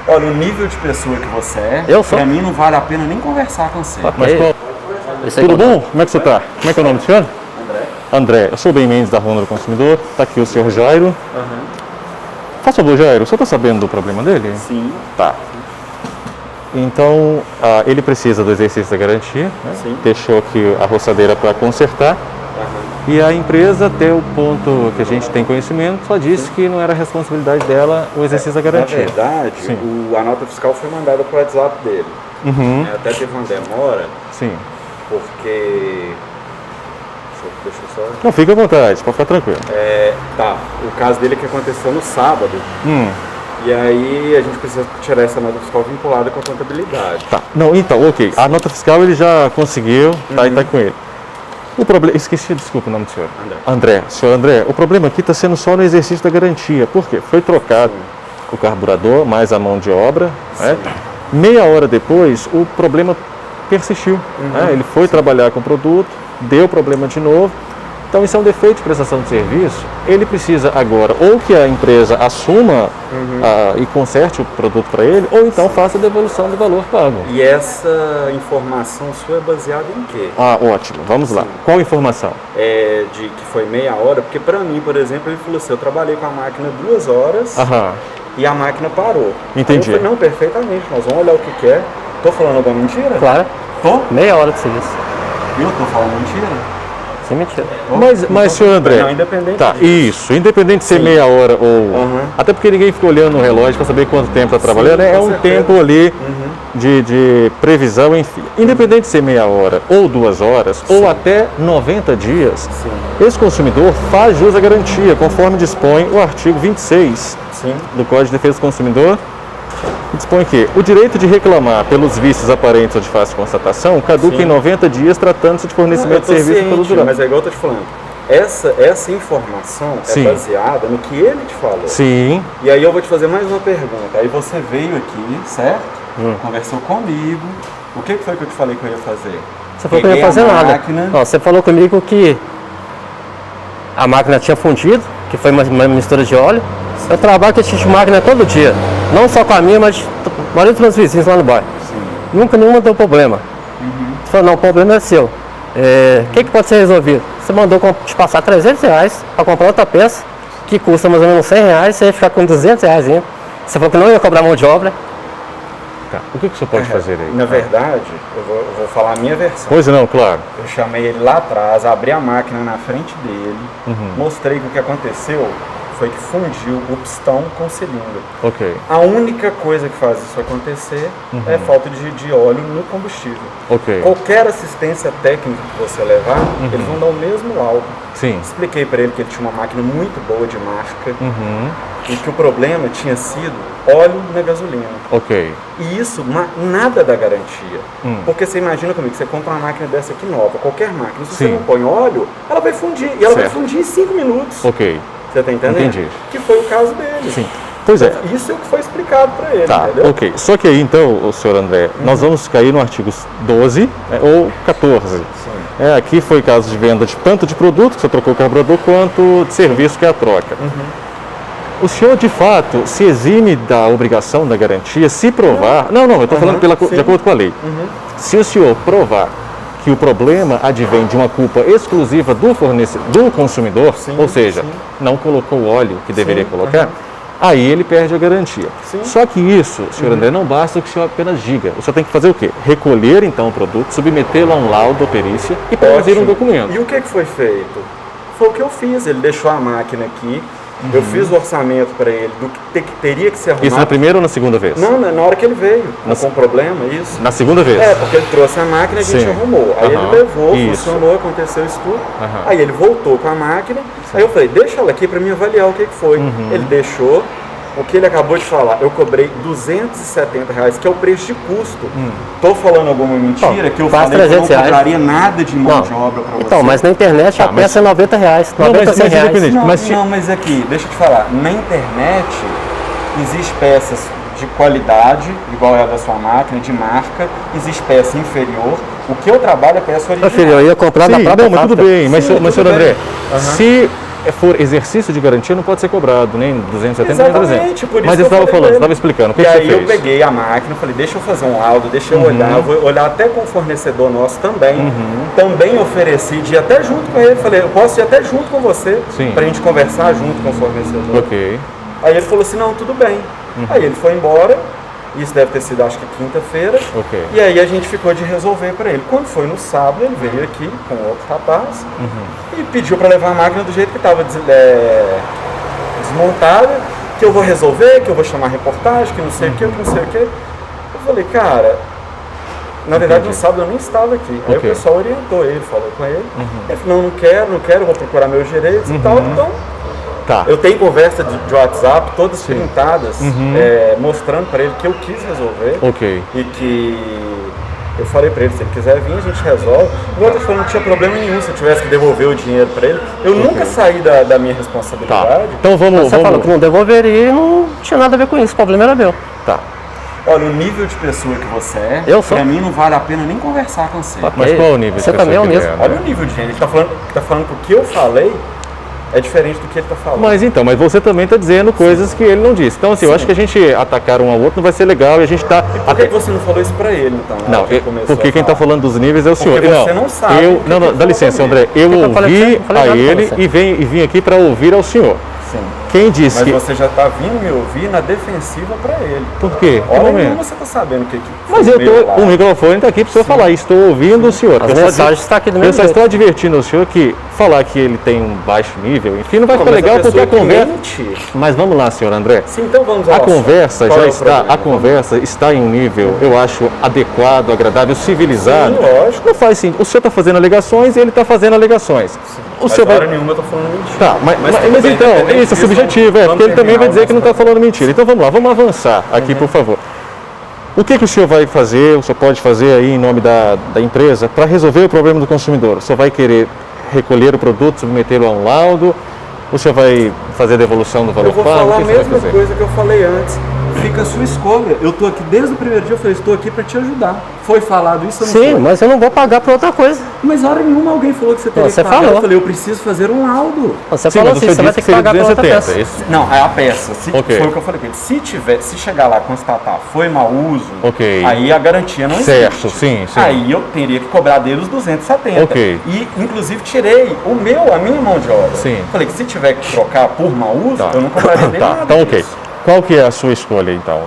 Olha, o nível de pessoa que você é, pra mim não vale a pena nem conversar com você. Mas tudo bom? Como é que você tá? Como é que é o nome do senhor? André. Eu sou o Ben Mendes da Honda do Consumidor. Tá aqui o senhor Jairo. Faz favor, Jairo, o senhor tá sabendo do problema dele? Sim. Tá. Então, ele precisa do exercício da garantia, né? Sim. Deixou aqui a roçadeira para consertar. E a empresa, até o ponto que a gente tem conhecimento, só disse que não era responsabilidade dela o exercício da garantia. Na verdade, a nota fiscal foi mandada para o WhatsApp dele. Até teve uma demora. Sim. Porque... Deixa eu só... Não, fica à vontade, pode ficar tranquilo. Tá, o caso dele é que aconteceu no sábado. E aí a gente precisa tirar essa nota fiscal vinculada com a contabilidade. Tá, não, então, ok. A nota fiscal ele já conseguiu, tá, e tá com ele. O problema, esqueci, desculpa o nome do senhor. André. Senhor André, o problema aqui está sendo só no exercício da garantia. Por quê? Foi trocado o carburador, mais a mão de obra. Né? Meia hora depois, o problema persistiu. Né? Ele foi trabalhar com o produto, deu problema de novo. Então, isso é um defeito de prestação de serviço. Ele precisa agora, ou que a empresa assuma e conserte o produto para ele, ou então faça a devolução do valor pago. E essa informação sua é baseada em quê? Ótimo. Vamos lá. Qual informação? De que foi meia hora, porque para mim, por exemplo, ele falou assim, eu trabalhei com a máquina 2 horas e a máquina parou. Entendi. Aí eu falei, não, perfeitamente, nós vamos olhar o que é. Tô falando alguma mentira? Claro. Tô? Meia hora de serviço. Eu tô falando mentira? Sem mentira. Mas senhor André, não, independente isso, independente de ser meia hora ou... Até porque ninguém fica olhando no relógio para saber quanto tempo está trabalhando, é um tempo ali de previsão, enfim. Independente de ser meia hora ou 2 horas, ou até 90 dias, esse consumidor faz jus à garantia, conforme dispõe o artigo 26 do Código de Defesa do Consumidor, que dispõe que o direito de reclamar pelos vícios aparentes ou de fácil constatação caduca em 90 dias tratando-se de fornecimento de serviço e produto rural. Mas é igual eu tô te falando, essa informação é baseada no que ele te falou. Sim. E aí eu vou te fazer mais uma pergunta. Aí você veio aqui, certo? Conversou comigo. O que foi que eu te falei que eu ia fazer? Você falou que eu não ia fazer nada. Não, você falou comigo que a máquina tinha fundido, que foi uma mistura de óleo. Eu trabalho com esse tipo de máquina todo dia. Não só com a minha, mas a maioria dos meus vizinhos lá no bairro. Nunca nenhuma deu problema. Você falou, não, o problema é seu. O que pode ser resolvido? Você mandou te passar R$300 para comprar outra peça, que custa mais ou menos R$100, você ia ficar com R$200 ainda. Você falou que não ia cobrar mão de obra. Tá. O que você pode fazer aí? Na verdade, eu vou falar a minha versão. Pois não, claro. Eu chamei ele lá atrás, abri a máquina na frente dele, mostrei que o que aconteceu foi que fundiu o pistão com o cilindro. Ok. A única coisa que faz isso acontecer é falta de óleo no combustível. Ok. Qualquer assistência técnica que você levar, eles vão dar o mesmo laudo. Sim. Expliquei para ele que ele tinha uma máquina muito boa de marca e que o problema tinha sido óleo na gasolina. Ok. E isso nada da garantia. Porque você imagina comigo, você compra uma máquina dessa aqui nova, qualquer máquina, se você não põe óleo, ela vai fundir. E ela vai fundir em 5 minutos. Ok. Você está entendendo? Entendi. Que foi o caso dele. Sim. Pois é. Isso é o que foi explicado para ele, tá, entendeu? Ok. Só que aí, então, o senhor André, nós vamos cair no artigo 12 ou 14. Aqui foi caso de venda tanto de produto, que você trocou o carburador, quanto de serviço, que é a troca. O senhor, de fato, se exime da obrigação da garantia se provar... Não, eu estou falando de acordo com a lei. Se o senhor provar que o problema advém de uma culpa exclusiva do consumidor, ou seja, não colocou o óleo que deveria colocar, aí ele perde a garantia. Só que isso, senhor André, não basta que o senhor apenas diga. O senhor tem que fazer o quê? Recolher então o produto, submetê-lo a um laudo ou perícia e produzir um documento. E o que foi feito? Foi o que eu fiz. Ele deixou a máquina aqui, eu fiz o orçamento para ele do que teria que ser arrumado. Isso na primeira ou na segunda vez? Não, na hora que ele veio. Com problema, isso. Na segunda vez? Porque ele trouxe a máquina e a gente arrumou. Aí ele levou, funcionou, aconteceu isso tudo. Aí ele voltou com a máquina. Aí eu falei, deixa ela aqui para mim avaliar o que foi. Ele deixou. O que ele acabou de falar, eu cobrei R$270, que é o preço de custo. Tô falando alguma mentira? Que eu falei que eu não cobraria nada de mão de obra para você? Então, mas na internet a peça é R$90, R$90. Não, mas aqui, deixa eu te falar, na internet existem peças de qualidade, igual é a da sua máquina, de marca, existe peça inferior. O que eu trabalho é peça original. Meu filho, eu ia comprar da própria mas tudo bem, mas senhor André, se for exercício de garantia, não pode ser cobrado, nem 270, nem 300. Por isso mas eu estava falando, você estava explicando, o que, que você fez? E aí eu peguei a máquina, falei, deixa eu fazer um laudo, deixa eu olhar, eu vou olhar até com o fornecedor nosso também. Também ofereci de ir até junto com ele, falei, eu posso ir até junto com você, pra gente conversar junto com o fornecedor. Ok. Aí ele falou assim, não, tudo bem. Aí ele foi embora. Isso deve ter sido, acho que quinta-feira. Okay. E aí a gente ficou de resolver para ele. Quando foi no sábado, ele veio aqui com outro rapaz e pediu para levar a máquina do jeito que estava desmontada, que eu vou resolver, que eu vou chamar reportagem, que não sei o que, não sei o que. Eu falei, cara, na verdade no sábado eu nem estava aqui. Aí o pessoal orientou ele, falou com ele. Ele falou, não quero, vou procurar meus direitos e tal. Então, eu tenho conversa de WhatsApp, todas printadas, mostrando para ele que eu quis resolver e que eu falei para ele, se ele quiser vir, a gente resolve. O outro falou, não tinha problema nenhum se eu tivesse que devolver o dinheiro para ele. Eu nunca saí da minha responsabilidade. Então Você falou que não devolveria e não tinha nada a ver com isso, o problema era meu. Olha, o nível de pessoa que você é, pra mim não vale a pena nem conversar com você. Mas qual o nível de pessoa? Você também é o mesmo. Olha o nível de gente, ele tá falando que o que eu falei é diferente do que ele está falando. Mas você também está dizendo coisas que ele não disse. Então, assim, eu acho que a gente atacar um ao outro não vai ser legal e a gente está... Por que você não falou isso para ele, então? Não, porque quem está falando dos níveis é o senhor. Porque você não sabe. Não, dá licença, André. Eu ouvi a ele e vim aqui para ouvir ao senhor. Sim. Quem disse Mas você já está vindo me ouvir na defensiva para ele. Por quê? Olha, como você está sabendo o que Mas o microfone está aqui para o senhor falar. Estou ouvindo o senhor. As mensagens estão aqui do meu Eu só estou advertindo o senhor que falar que ele tem um baixo nível, enfim, não vai ficar legal porque a conversa... Mas vamos lá, senhor André. Sim, então vamos lá. A conversa já está, a conversa está em um nível, eu acho, adequado, agradável, civilizado. Sim, lógico. Não faz sim. O senhor está fazendo alegações e ele está fazendo alegações. O senhor vai... nenhuma eu estou falando mentira. Tá, mas então, isso é subjetivo, porque ele também vai dizer que não está falando mentira. Então vamos lá, vamos avançar aqui, por favor. O que o senhor vai fazer, o senhor pode fazer aí em nome da empresa para resolver o problema do consumidor? O senhor vai querer recolher o produto, submetê-lo a um laudo? Ou o senhor vai fazer a devolução do valor pago? Eu vou falar a mesma coisa que eu falei antes. Fica a sua escolha. Eu estou aqui desde o primeiro dia, eu falei, estou aqui para te ajudar. Foi falado isso ou não foi? Sim, mas eu não vou pagar por outra coisa. Mas hora nenhuma alguém falou que você teria que pagar. Falou. Eu falei, eu preciso fazer um laudo. Você falou assim, você vai ter que pagar por outra peça. Não, é a peça. Foi o que eu falei com ele. Se chegar lá e constatar foi mau uso, aí a garantia não existe. Certo, sim. Aí eu teria que cobrar dele os 270. E, inclusive, tirei a minha mão de obra. Sim. Falei que se tiver que trocar por mau uso, eu não cobraria dele nada. Então, Qual que é a sua escolha, então,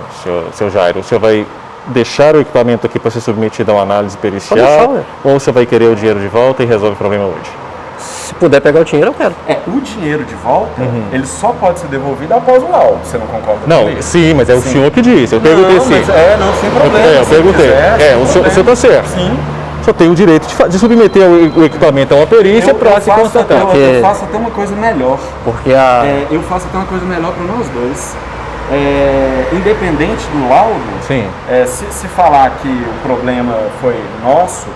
seu Jairo? O senhor vai deixar o equipamento aqui para ser submetido a uma análise pericial? Ou você vai querer o dinheiro de volta e resolve o problema hoje? Se puder pegar o dinheiro, eu quero. O dinheiro de volta, ele só pode ser devolvido após o laudo. Você não concorda com isso? Sim, mas é o senhor que disse. Eu perguntei sim. Sem problema. Eu perguntei. O senhor está certo. Sim. Só tem o direito de submeter o equipamento a uma perícia para se constatar. Eu faço até uma coisa melhor. Porque eu faço até uma coisa melhor para nós dois. Independente do laudo, se falar que o problema foi nosso,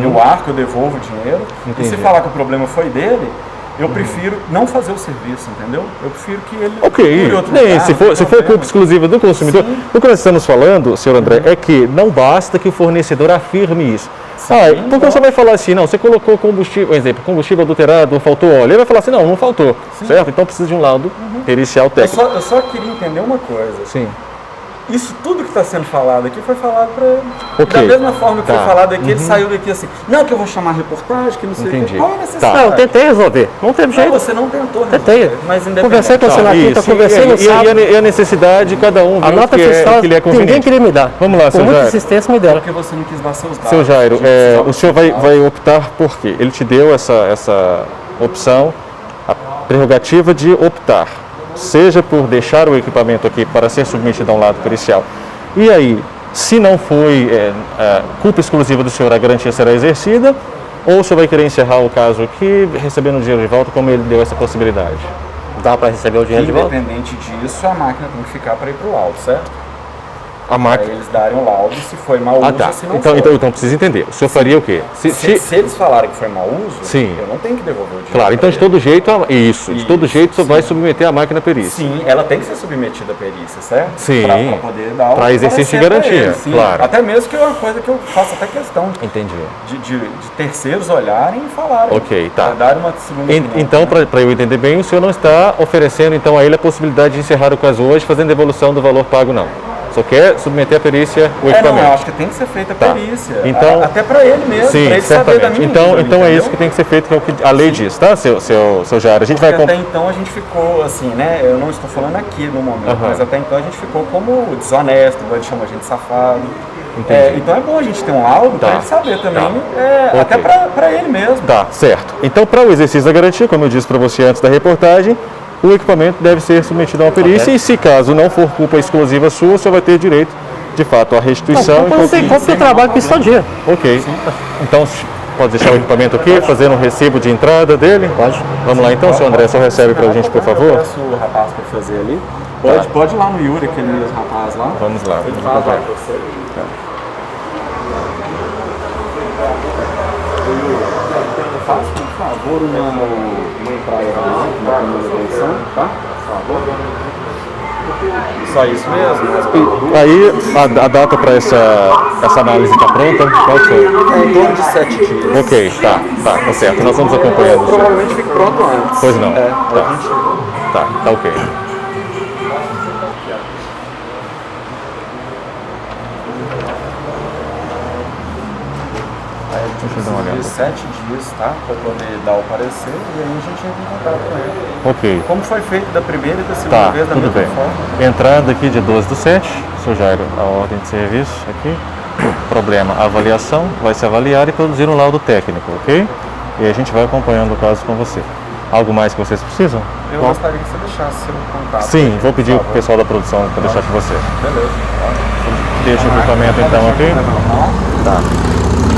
eu arco, eu devolvo o dinheiro. E se falar que o problema foi dele, eu prefiro não fazer o serviço, entendeu? Eu prefiro que ele procure outro lugar. Se for culpa exclusiva do consumidor, o que nós estamos falando, senhor André, é que não basta que o fornecedor afirme isso. Porque você vai falar assim, não, você colocou combustível, por exemplo, combustível adulterado, faltou óleo. Ele vai falar assim, não faltou, certo? Então precisa de um laudo pericial técnico. Eu só queria entender uma coisa. Sim. Isso tudo que está sendo falado aqui foi falado para ele. Da mesma forma que foi falado aqui, ele saiu daqui assim, não, que eu vou chamar reportagem, que não sei o que. Qual é a necessidade? Não, eu tentei resolver, não teve jeito. Você não tentou resolver. Tentei. Mas conversei com você na quinta, conversei no sábado. E a necessidade, cada um a nota fiscal, que lhe é conveniente. Ninguém queria me dar. Vamos lá, com muita insistência me deram. Porque você não quis dar seus dados. Seu Jairo, o senhor vai optar por quê? Ele te deu essa opção, a prerrogativa de optar, seja por deixar o equipamento aqui para ser submetido a um laudo pericial. E aí, se não foi culpa exclusiva do senhor, a garantia será exercida, ou o senhor vai querer encerrar o caso aqui, recebendo o dinheiro de volta, como ele deu essa possibilidade? Dá para receber o dinheiro de volta? Independente disso, a máquina tem que ficar para ir para o laudo, certo? A máquina. Aí eles darem um laudo se foi mau uso tá. ou se não Então, foi. então precisa entender. O senhor faria o quê? Se eles falarem que foi mau uso, Sim. eu não tenho que devolver o dinheiro. Claro, então de todo jeito, de todo jeito você vai submeter a máquina à perícia. Sim, ela tem que ser submetida à perícia, certo? Sim. Para poder dar o Para exercício de parecer garantia, pra eles, sim. claro. Até mesmo que é uma coisa que eu faço até questão Entendi. de terceiros olharem e falarem. Ok, tá. Dar uma segunda opinião, Então, né? para eu entender bem, o senhor não está oferecendo então a ele a possibilidade de encerrar o caso hoje fazendo devolução do valor pago, não. Só quer submeter à perícia o equipamento. Não, eu acho que tem que ser feita a perícia. Então, até para ele mesmo, sim, para ele saber da minha então índole, é entendeu? isso que tem que ser feito, que é o que a lei diz, tá, seu Jair? A gente vai... Até então a gente ficou assim, né? Eu não estou falando aqui no momento, mas até então a gente ficou como desonesto, ele chamou a gente de safado. Então é bom a gente ter um laudo para ele saber também, até para ele mesmo. Tá, certo. Então, para o exercício da garantia, como eu disse para você antes da reportagem, o equipamento deve ser submetido a uma perícia e, se caso não for culpa exclusiva sua, você vai ter direito, de fato, à restituição. Não tem culpa que eu trabalho com isso todo dia. Ok. Então, pode deixar o equipamento aqui, fazer um recibo de entrada dele? Pode. Vamos lá então, seu André, só recebe para a gente, por favor? Eu peço o rapaz para fazer ali. Pode ir lá no Yuri, aquele mesmo rapaz lá. Vamos lá. Ele faz lá para você. Faça, por favor, uma entrada na primeira edição, tá? Por favor. Só isso mesmo? Aí, a data para essa análise está pronta? Qual foi? Em torno de 7 dias. Ok, tá certo. Nós vamos acompanhando. Provavelmente fique pronto antes. Pois não. Tá. Tá ok. Deixa eu dar uma olhada. 7 dias, tá? Para poder dar o parecer e aí a gente entra em contato com ele. Ok. Como foi feito da primeira e da segunda vez da tudo mesma bem. forma. Entrada aqui de 12/7, seu Jairo, a ordem de serviço aqui. Problema, avaliação, vai se avaliar e produzir um laudo técnico, ok? E a gente vai acompanhando o caso com você. Algo mais que vocês precisam? Eu gostaria que você deixasse seu contato. Sim, vou pedir para o pessoal da produção para deixar com você. Beleza. Deixa o equipamento então aqui. Tá.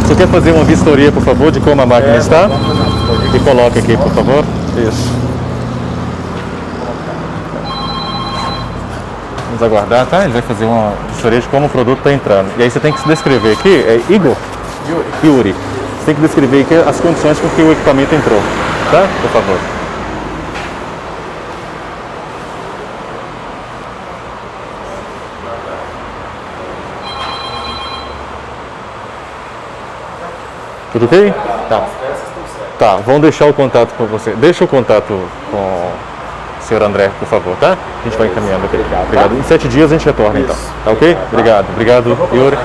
Você quer fazer uma vistoria, por favor, de como a máquina está? E coloque aqui, por favor. Isso. Vamos aguardar, tá? Ele vai fazer uma vistoria de como o produto está entrando. E aí você tem que se descrever aqui, Igor? Yuri. Você tem que descrever aqui as condições com que o equipamento entrou, tá? Por favor. Tudo ok? Tá, vamos deixar o contato com você. Deixa o contato com o senhor André, por favor, tá? A gente vai encaminhando aqui. Obrigado. Em 7 dias a gente retorna então. Tá ok? Obrigado, Yuri.